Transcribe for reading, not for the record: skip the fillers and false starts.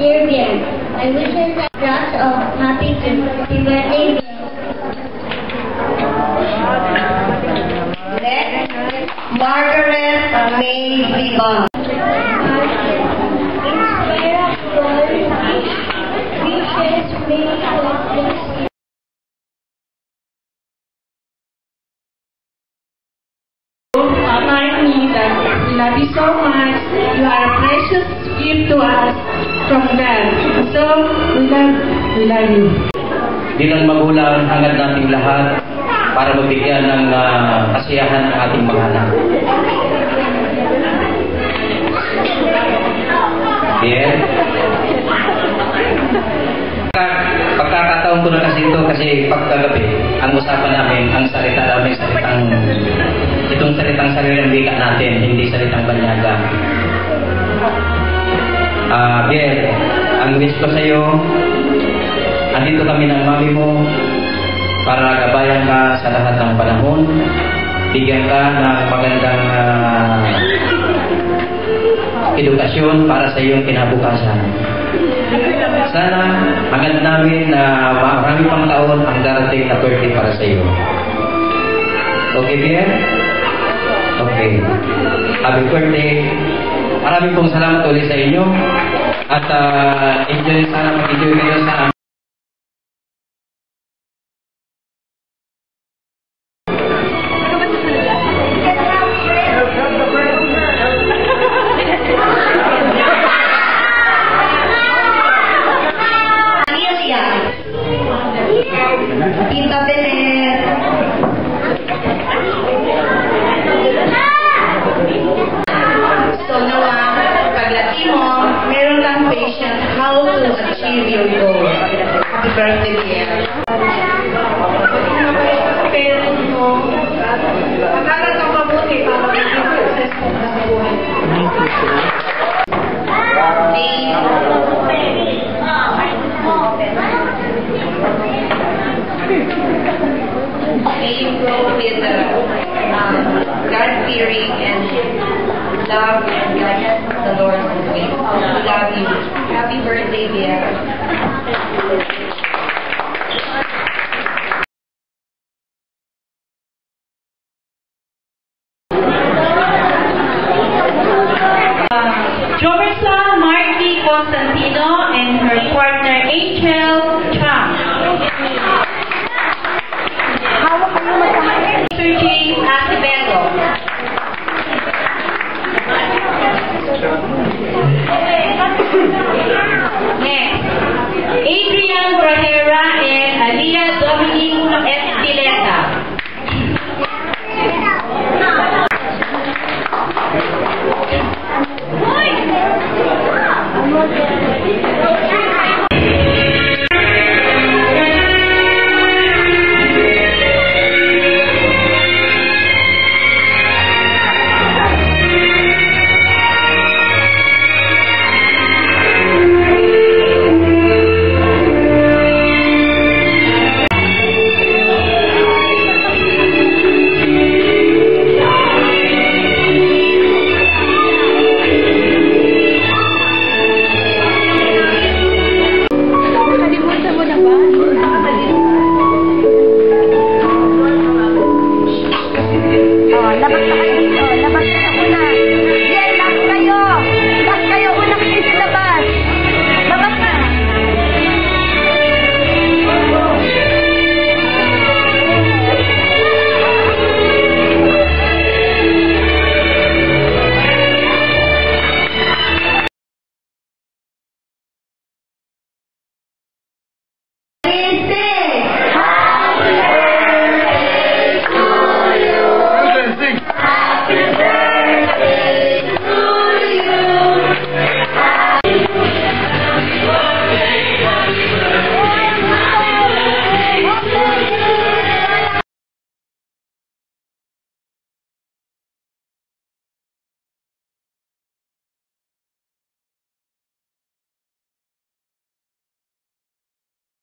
Dear Bear, I wish you lots of happy birthday. Next, Margaret May Vivon. We love you so much. You are a precious gift to us from God. So, we love you. Bilang magulang, hangad nating lahat para mabigyan ng kasiyahan ng ating mga anak. Yeah. Pagkakataon ko na kasi ito kasi pagkagabi, ang usapan namin, ang salita namin, itong salitang sariling wika natin, hindi salitang banyaga. Biel, ang wish ko sa iyo, andito kami ng mami mo para gabayan ka sa lahat ng panahon, bigyan ka ng magandang edukasyon para sa iyong kinabukasan. Sana hangad namin na marami pang taon ang darating na birthday para sa iyo. Okay, Biel? Okay. Happy birthday. Maraming pong salamat ulit sa inyo. At enjoy, sana mag-enjoy kayo sa achieve your goal. Happy birthday, Pierre. Parents mo, mag-aral kang mabuti para maging successful ka sa buhay. May you grow with God-fearing and love and guidance of the Lord always. We love you. Happy birthday, dear. Joversa Marty Constantino and her partner Angel Chang. Sir James Acevedo. Next, Adrian Brahera and Alia Dominic Estileta.